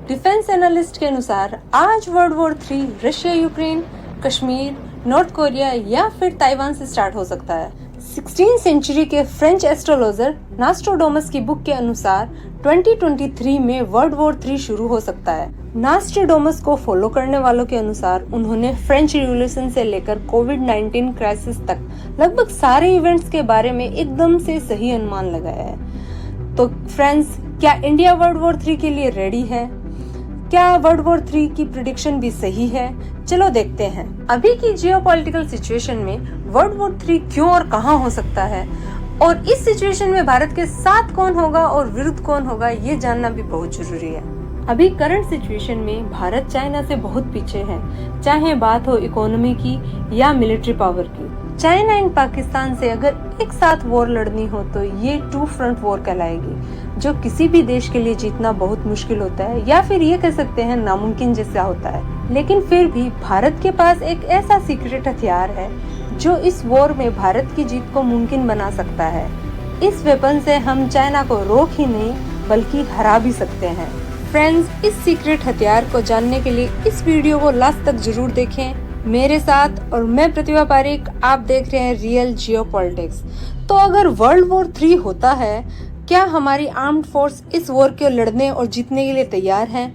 Defence analyst के अनुसार आज world war 3 Russia, Ukraine, Kashmir, north Korea या फिर ताइवान से स्टार्ट हो सकता है। 16वीं सेंचुरी के फ्रेंच एस्ट्रोलॉजर नास्ट्रोडोमस की बुक के अनुसार 2023 में वर्ल्ड वॉर 3 शुरू हो सकता है। नास्ट्रोडोमस को फॉलो करने वालों के अनुसार उन्होंने फ्रेंच रिवॉल्यूशन से लेकर कोविड-19 क्राइसिस तक लगभग सारे इवेंट्स के बारे में एकदम से सही अनुमान लगाया है। तो फ्रेंड्स, क्या इंडिया वर्ल्ड वॉर 3 के लिए रेडी है? क्या वर्ल्ड वॉर 3 की प्रेडिक्शन भी सही है? चलो देखते हैं। अभी की जियोपॉलिटिकल सिचुएशन में वर्ल्ड वॉर 3 क्यों और कहां हो सकता है, और इस सिचुएशन में भारत के साथ कौन होगा और विरुद्ध कौन होगा, ये जानना भी बहुत जरूरी है। अभी करंट सिचुएशन में भारत चाइना से बहुत पीछे है, चाहे बात हो इकोनॉमी की या मिलिट्री पावर की। चाइना एंड पाकिस्तान से अगर एक साथ वॉर लड़नी हो तो ये 2 फ्रंट वॉर कहलाएगी, जो किसी भी देश के लिए जीतना बहुत मुश्किल होता है, या फिर ये कह सकते हैं नामुमकिन जैसा होता है। लेकिन फिर भी भारत के पास एक ऐसा सीक्रेट हथियार है जो इस वॉर में भारत की जीत को मुमकिन बना सकता है। इस वेपन से हम चाइना को रोक ही नहीं बल्कि हरा भी सकते हैं। फ्रेंड्स, इस सीक्रेट हथियार को जानने के लिए इस वीडियो को लास्ट तक जरूर देखें मेरे साथ। और मैं प्रतिभा पारिक, आप देख रहे हैं रियल जियोपॉलिटिक्स। तो अगर वर्ल्ड वॉर 3 होता है, क्या हमारी आर्म्ड फोर्स इस वॉर को लड़ने और जीतने के लिए तैयार हैं?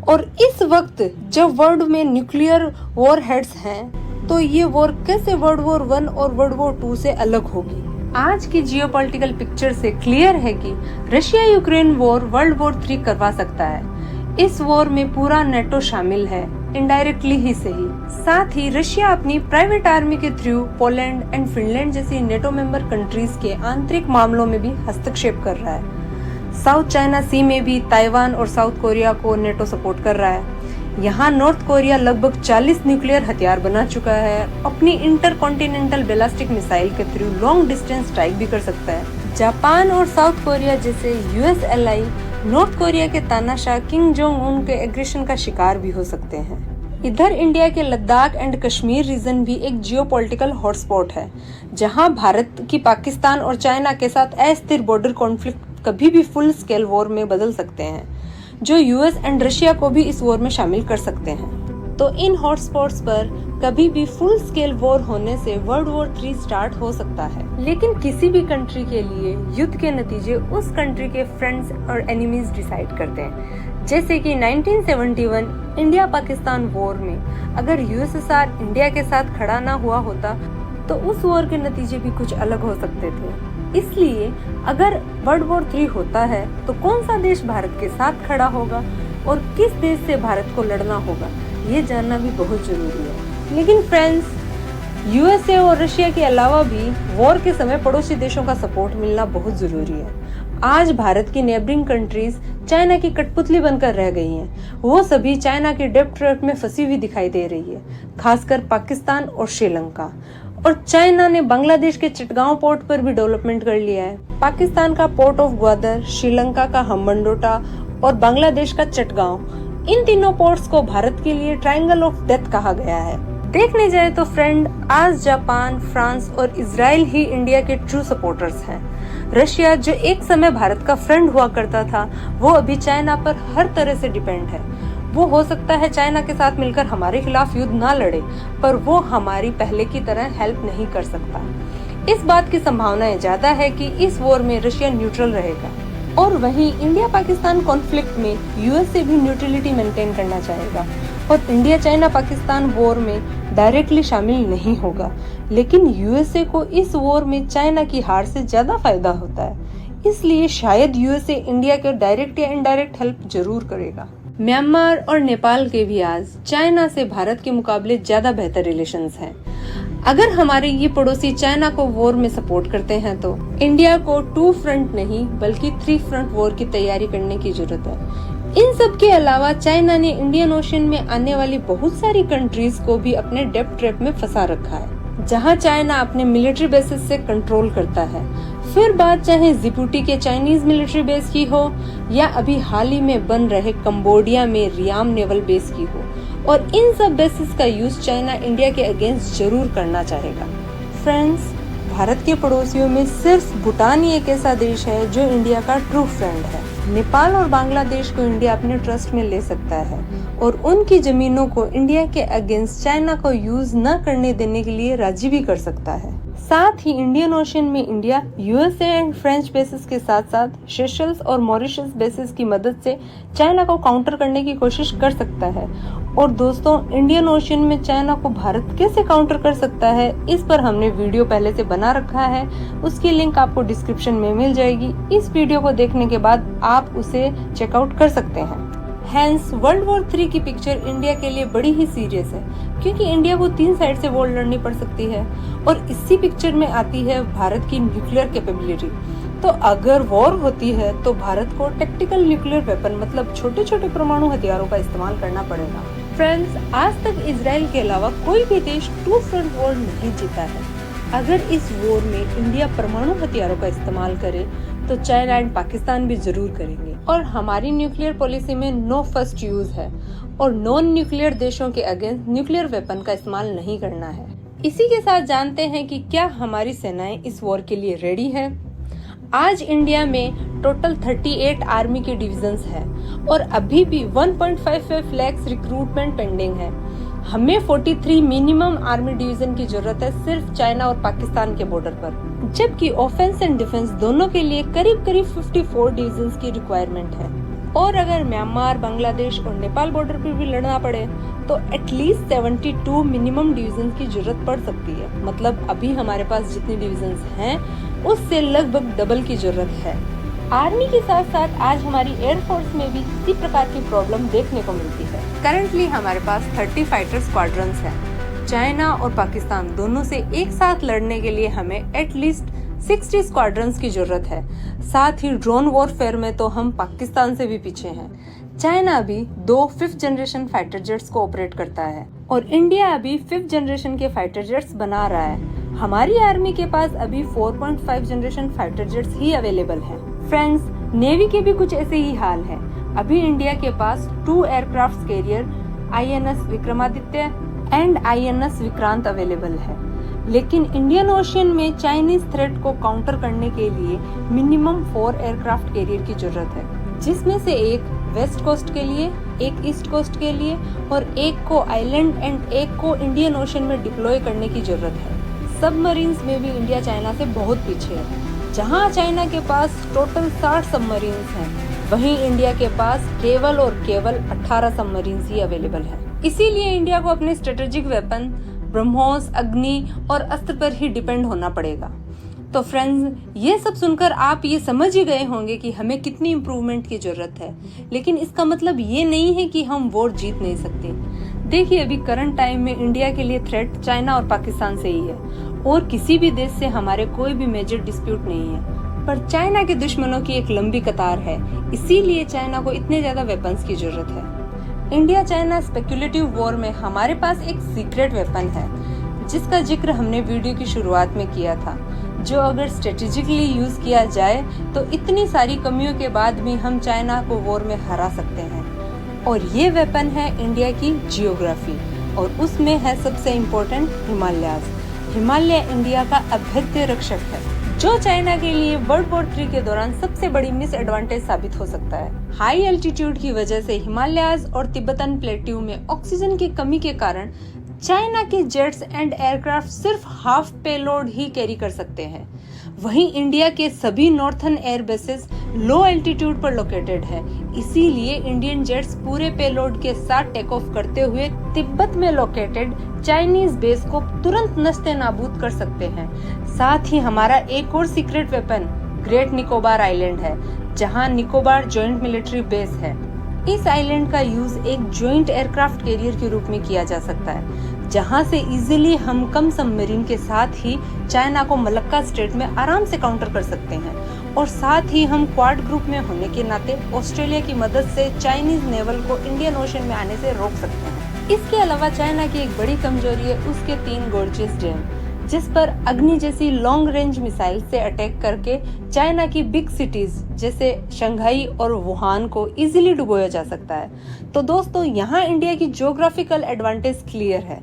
और इस वक्त जब वर्ल्ड में न्यूक्लियर वॉर हेड्स हैं, तो ये वॉर कैसे वर्ल्ड वॉर 1 और वर्ल्ड वॉर 2 से अलग होगी? आज की जियोपॉलिटिकल पिक्चर से क्लियर है कि Russia Ukraine war world war 3 करवा सकता है। इस वॉर में पूरा नेटो शामिल है, इनडायरेक्टली ही सही। साथ ही रशिया अपनी प्राइवेट आर्मी के थ्रू पोलैंड एंड फिनलैंड जैसी नेटो मेंबर कंट्रीज के आंतरिक मामलों में भी हस्तक्षेप कर रहा है। साउथ चाइना सी में भी ताइवान और साउथ कोरिया को नेटो सपोर्ट कर रहा है। यहाँ नॉर्थ कोरिया लगभग 40 न्यूक्लियर हथियार बना चुका है, अपनी इंटरकॉन्टिनेंटल बैलिस्टिक मिसाइल के थ्रू लॉन्ग डिस्टेंस स्ट्राइक भी कर सकता है। जापान और साउथ कोरिया जैसे यूएस एलाई नॉर्थ कोरिया के तानाशाह किम जोंग उन के एग्रेशन का शिकार भी हो सकते हैं। इधर इंडिया के लद्दाख एंड कश्मीर रीजन भी एक जियोपॉलिटिकल हॉटस्पॉट है, जहां भारत की पाकिस्तान और चाइना के साथ अस्थिर बॉर्डर कॉन्फ्लिक्ट कभी भी फुल स्केल वॉर में बदल सकते हैं, जो यूएस एंड रशिया को भी इस वॉर में शामिल कर सकते हैं। तो इन हॉटस्पॉट्स पर कभी भी फुल स्केल वॉर होने से वर्ल्ड वॉर 3 स्टार्ट हो सकता है। लेकिन किसी भी कंट्री के लिए युद्ध के नतीजे उस कंट्री के फ्रेंड्स और एनिमीज डिसाइड करते हैं। जैसे कि 1971 इंडिया पाकिस्तान वॉर में अगर यूएसएसआर इंडिया के साथ खड़ा ना हुआ होता तो उस वॉर के नतीजे भी कुछ अलग हो सकते थे। इसलिए अगर वर्ल्ड वॉर 3 होता है तो कौन सा देश भारत के साथ खड़ा होगा और किस देश से भारत को लड़ना होगा, ये जानना भी बहुत जरूरी है। लेकिन फ्रेंड्स, यूएसए और रशिया के अलावा भी वॉर के समय पड़ोसी देशों का सपोर्ट मिलना बहुत जरूरी है। आज भारत की नेबरिंग कंट्रीज चाइना की कठपुतली बनकर रह गई हैं। वो सभी चाइना के डेब्ट ट्रैप में फंसी हुई दिखाई दे रही है, खासकर पाकिस्तान और श्रीलंका। और चाइना ने बांग्लादेश के चिटगांव पोर्ट पर भी डेवलपमेंट कर लिया है। पाकिस्तान का पोर्ट ऑफ ग्वादर, श्रीलंका का हम्बनटोटा और बांग्लादेश का चिटगांव, इन तीनों पोर्ट्स को भारत के लिए ट्रायंगल ऑफ डेथ कहा गया है। देखने जाए तो फ्रेंड, आज जापान, फ्रांस और इजराइल ही इंडिया के ट्रू सपोर्टर्स हैं। रशिया, जो एक समय भारत का फ्रेंड हुआ करता था, वो अभी चाइना पर हर तरह से डिपेंड है। वो हो सकता है चाइना के साथ मिलकर हमारे खिलाफ युद्ध ना लड़े, पर वो हमारी पहले की तरह हेल्प नहीं कर सकता। इस बात की संभावना ज्यादा है कि इस वॉर में रशिया न्यूट्रल रहेगा। और वहीं इंडिया पाकिस्तान कॉन्फ्लिक्ट में यूएसए भी न्यूट्रलिटी मेंटेन करना चाहेगा और इंडिया चाइना पाकिस्तान वॉर में डायरेक्टली शामिल नहीं होगा। लेकिन यूएसए को इस वॉर में चाइना की हार से ज्यादा फायदा होता है, इसलिए शायद यूएसए इंडिया के डायरेक्ट या इनडायरेक्ट हेल्प जरूर करेगा। म्यांमार और नेपाल के भी आज चाइना से भारत के मुकाबले ज्यादा बेहतर रिलेशंस हैं। अगर हमारे ये पड़ोसी चाइना को वॉर में सपोर्ट करते हैं तो इंडिया को 2 फ्रंट नहीं बल्कि 3 फ्रंट वॉर की तैयारी करने की जरूरत है। इन सब के अलावा चाइना ने इंडियन ओशन में आने वाली बहुत सारी कंट्रीज को भी अपने डेब्ट ट्रैप में फंसा रखा है, जहां चाइना अपने मिलिट्री बेसिस से कंट्रोल करता है। फिर बात चाहे जिबूटी के चाइनीज मिलिट्री बेस की हो या अभी हाल ही में बन रहे कंबोडिया में रियाम नेवल बेस की हो, और इन सब बेसिस का यूज चाइना इंडिया के अगेंस्ट जरूर करना चाहेगा। फ्रेंड्स, भारत के पड़ोसियों में सिर्फ भूटान ही एक ऐसा देश है जो इंडिया का ट्रू फ्रेंड है। नेपाल और बांग्लादेश को इंडिया अपने ट्रस्ट में ले सकता है और उनकी जमीनों को इंडिया के अगेंस्ट चाइना को यूज न करने देने के लिए राजी भी कर सकता है। साथ ही इंडियन ओशन में India USA and French basis के साथ साथ सेशल्स और मॉरिशस बेसिस की मदद से चाइना को काउंटर करने की कोशिश कर सकता है। और दोस्तों, इंडियन ओशन में चाइना को भारत कैसे काउंटर कर सकता है, इस पर हमने वीडियो पहले से बना रखा है, उसकी लिंक आपको डिस्क्रिप्शन में मिल जाएगी। इस वीडियो को देखने के बाद आप उसे चेकआउट कर सकते हैं। हैंस वर्ल्ड वॉर 3 की पिक्चर इंडिया के लिए बड़ी ही सीरियस है, क्योंकि इंडिया को 3 साइड से वॉर लड़नी पड़ सकती है और इसी पिक्चर में आती है भारत की न्यूक्लियर कैपेबिलिटी। तो अगर वॉर होती है तो भारत को टैक्टिकल न्यूक्लियर वेपन मतलब छोटे छोटे परमाणु हथियारों का इस्तेमाल करना पड़ेगा। फ्रेंड्स, आज तक इजराइल के अलावा कोई भी देश 2 फ्रंट वॉर नहीं जीता है। अगर इस वॉर में इंडिया परमाणु हथियारों का इस्तेमाल करे तो चाइना एंड पाकिस्तान भी जरूर करेंगे। और हमारी न्यूक्लियर पॉलिसी में नो फर्स्ट यूज है और नॉन न्यूक्लियर देशों के अगेंस्ट न्यूक्लियर वेपन का इस्तेमाल नहीं करना है। इसी के साथ जानते हैं कि क्या हमारी सेनाएं इस वॉर के लिए रेडी है। आज इंडिया में टोटल 38 आर्मी के डिविजन्स हैं और अभी भी 1.55 लाख रिक्रूटमेंट पेंडिंग है। हमें 43 मिनिमम आर्मी डिवीजन की जरूरत है सिर्फ चाइना और पाकिस्तान के बॉर्डर पर, जबकि ऑफेंस एंड डिफेंस दोनों के लिए करीब 54 डिवीजन्स की रिक्वायरमेंट है। और अगर म्यांमार, बांग्लादेश और नेपाल बॉर्डर पर भी लड़ना पड़े तो एटलीस्ट 72 मिनिमम डिवीजन की जरूरत पड़ सकती है। मतलब अभी हमारे पास जितनी डिवीजन्स हैं उससे लगभग डबल की जरूरत है। आर्मी के साथ साथ आज हमारी एयरफोर्स में भी इसी प्रकार की प्रॉब्लम देखने को मिलती है। करंटली हमारे पास 30 फाइटर स्क्वाड्रंस हैं। चाइना और पाकिस्तान दोनों से एक साथ लड़ने के लिए हमें एटलीस्ट 60 स्क्वाड्रंस की जरूरत है। साथ ही ड्रोन वॉरफेयर में तो हम पाकिस्तान से भी पीछे हैं। चाइना अभी 2 5th जनरेशन फाइटर जेट्स को ऑपरेट करता है और इंडिया अभी 5th जनरेशन के फाइटर जेट्स बना रहा है। हमारी आर्मी के पास अभी 4.5 जनरेशन फाइटर जेट्स ही अवेलेबल हैं। फ्रेंड्स, नेवी के भी कुछ ऐसे ही हाल है। अभी इंडिया के पास 2 aircraft carrier INS Vikramaditya and INS Vikrant available है, लेकिन इंडियन ओशन में चाइनीज थ्रेट को काउंटर करने के लिए मिनिमम 4 एयरक्राफ्ट कैरियर की जरूरत है, जिसमें से एक वेस्ट कोस्ट के लिए, एक ईस्ट कोस्ट के लिए और एक को आइलैंड एंड एक को इंडियन ओशन में डिप्लॉय करने की जरूरत है। सबमरीन्स में भी इंडिया चाइना से बहुत पीछे है। जहां चाइना के पास टोटल 60 सबमरीन्स हैं, वहीं इंडिया के पास केवल और केवल 18 सबमरीन्स ही अवेलेबल है। इसीलिए इंडिया को अपने स्ट्रेटेजिक वेपन ब्रह्मोस, अग्नि और अस्त्र पर ही डिपेंड होना पड़ेगा। तो फ्रेंड्स, ये सब सुनकर आप ये समझ ही गए होंगे कि हमें कितनी इम्प्रूवमेंट की जरूरत है, लेकिन इसका मतलब ये नहीं है कि हम वॉर जीत नहीं सकते। देखिए, अभी करंट टाइम में इंडिया के लिए थ्रेट चाइना और पाकिस्तान से ही है और किसी भी देश से हमारे कोई भी मेजर डिस्प्यूट नहीं है, पर चाइना के दुश्मनों की एक लंबी कतार है। इसीलिए चाइना को इतने ज्यादा वेपन्स की जरूरत है। इंडिया चाइना स्पेक्युलेटिव वॉर में हमारे पास एक सीक्रेट वेपन है, जिसका जिक्र हमने वीडियो की शुरुआत में किया था, जो अगर स्ट्रेटेजिकली यूज किया जाए तो इतनी सारी कमियों के बाद भी हम चाइना को वॉर में हरा सकते हैं। और ये वेपन है इंडिया की जियोग्राफी, और उसमें है सबसे इम्पोर्टेंट हिमालयाज। हिमालय इंडिया का अभेद्य रक्षक है, जो चाइना के लिए वर्ल्ड वॉर 3 के दौरान सबसे बड़ी मिसएडवांटेज साबित हो सकता है। हाई एल्टीट्यूड की वजह से हिमालयाज और तिब्बतन प्लेट्यू में ऑक्सीजन की कमी के कारण चाइना के जेट्स एंड एयरक्राफ्ट सिर्फ हाफ पेलोड ही कैरी कर सकते हैं। वहीं इंडिया के सभी नॉर्थर्न एयर बेसेस लो एल्टीट्यूड पर लोकेटेड है, इसीलिए इंडियन जेट्स पूरे पेलोड के साथ टेक ऑफ करते हुए तिब्बत में लोकेटेड चाइनीज बेस को तुरंत नस्ते नाबूद कर सकते हैं। साथ ही हमारा एक और secret weapon great Nicobar island है, जहां निकोबार जॉइंट मिलिट्री बेस है। इस आइलैंड का यूज एक जॉइंट एयरक्राफ्ट कैरियर के रूप में किया जा सकता है, जहां से इजीली हम कम सबमरीन के साथ ही चाइना को मलक्का स्ट्रेट में आराम से काउंटर कर सकते हैं। और साथ ही हम क्वाड ग्रुप में होने के नाते ऑस्ट्रेलिया की मदद से चाइनीज नेवल को इंडियन ओशन में आने से रोक सकते हैं। इसके अलावा चाइना की एक बड़ी कमजोरी है उसके 3 गोर्जियस डैम, जिस पर अग्नि जैसी लॉन्ग रेंज मिसाइल से अटैक करके चाइना की बिग सिटीज जैसे शंघाई और वुहान को इजीली डुबोया जा सकता है। तो दोस्तों, यहाँ इंडिया की ज्योग्राफिकल एडवांटेज क्लियर है,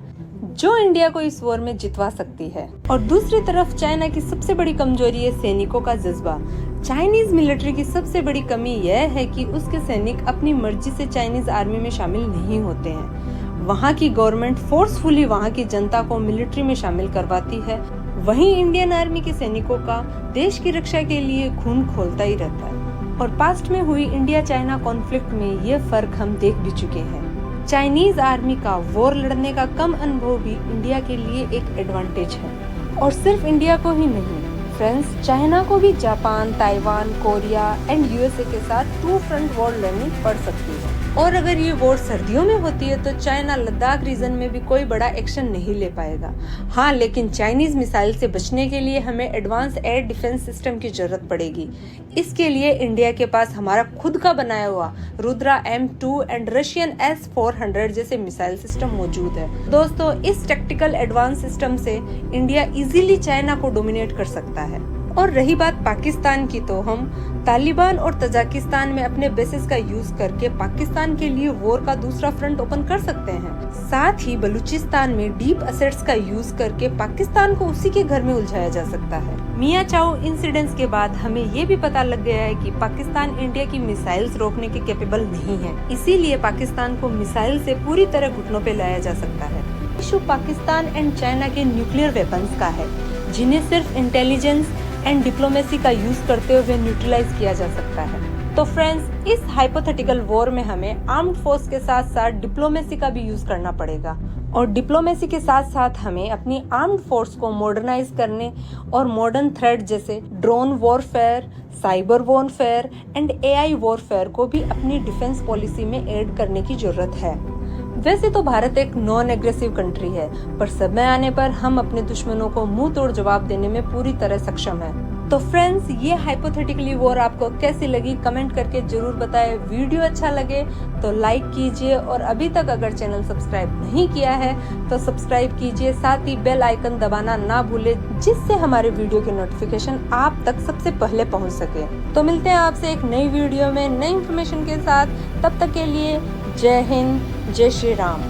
जो इंडिया को इस वॉर में जितवा सकती है। और दूसरी तरफ चाइना की सबसे बड़ी कमजोरी है सैनिकों का जज्बा, चाइनीज मिलिट्री की सबसे बड़ी कमी यह है कि उसके सैनिक अपनी मर्जी से चाइनीज आर्मी में शामिल नहीं होते हैं। वहाँ की गवर्नमेंट फोर्सफुली वहाँ की जनता को मिलिट्री में शामिल करवाती है। वहीं इंडियन आर्मी के सैनिकों का देश की रक्षा के लिए खून खौलता ही रहता है। और पास्ट में हुई इंडिया चाइना कॉन्फ्लिक्ट में ये फर्क हम देख भी चुके हैं। चाइनीज आर्मी का वॉर लड़ने का कम अनुभव भी इंडिया के लिए एक एडवांटेज है। और सिर्फ इंडिया को ही नहीं फ्रेंड्स, चाइना को भी Japan, Taiwan, Korea and USA के साथ 2 फ्रंट वॉर लड़नी पड़ सकती है। और अगर ये वॉर सर्दियों में होती है तो चाइना लद्दाख रीजन में भी कोई बड़ा एक्शन नहीं ले पाएगा। हाँ, लेकिन चाइनीज मिसाइल से बचने के लिए हमें एडवांस एयर डिफेंस सिस्टम की जरूरत पड़ेगी। इसके लिए इंडिया के पास हमारा खुद का बनाया हुआ Rudra M2 and Russian S-400 जैसे मिसाइल सिस्टम मौजूद है। दोस्तों, इस टैक्टिकल एडवांस सिस्टम से इंडिया इजीली चाइना को डोमिनेट कर सकता है। और रही बात पाकिस्तान की, तो हम तालिबान और तजाकिस्तान में अपने बेसिस का यूज करके पाकिस्तान के लिए वॉर का दूसरा फ्रंट ओपन कर सकते हैं। साथ ही बलूचिस्तान में डीप असेट्स का यूज करके पाकिस्तान को उसी के घर में उलझाया जा सकता है। मियां चाओ इंसिडेंट्स के बाद हमें ये भी पता लग गया है कि पाकिस्तान इंडिया की मिसाइल्स रोकने के कैपेबल नहीं है। इसीलिए पाकिस्तान को मिसाइल से पूरी तरह घुटनों पे लाया जा सकता है। इशू पाकिस्तान एंड चाइना के न्यूक्लियर वेपन्स का है, जिन्हें सिर्फ इंटेलिजेंस एंड डिप्लोमेसी का यूज करते हुए न्यूट्रलाइज किया जा सकता है। तो फ्रेंड्स, इस हाइपोथेटिकल वॉर में हमें आर्म्ड फोर्स के साथ साथ डिप्लोमेसी का भी यूज करना पड़ेगा। और डिप्लोमेसी के साथ साथ हमें अपनी आर्म्ड फोर्स को मॉडर्नाइज करने और मॉडर्न थ्रेट जैसे drone warfare, cyber warfare and AI warfare को भी अपनी डिफेंस पॉलिसी में ऐड करने की जरूरत है। वैसे तो भारत एक नॉन एग्रेसिव कंट्री है, पर समय आने पर हम अपने दुश्मनों को मुंह तोड़ जवाब देने में पूरी तरह सक्षम है। तो फ्रेंड्स, ये हाइपोथेटिकली वॉर आपको कैसी लगी कमेंट करके जरूर बताएं। वीडियो अच्छा लगे तो लाइक कीजिए और अभी तक अगर चैनल सब्सक्राइब नहीं किया है तो सब्सक्राइब कीजिए। साथ ही बेल आइकन दबाना ना भूले, जिससे हमारे वीडियो के नोटिफिकेशन आप तक सबसे पहले पहुंच सके। तो मिलते हैं आपसे एक नई वीडियो में नई इन्फॉर्मेशन के साथ। तब तक के लिए जय हिंद, जय श्री राम।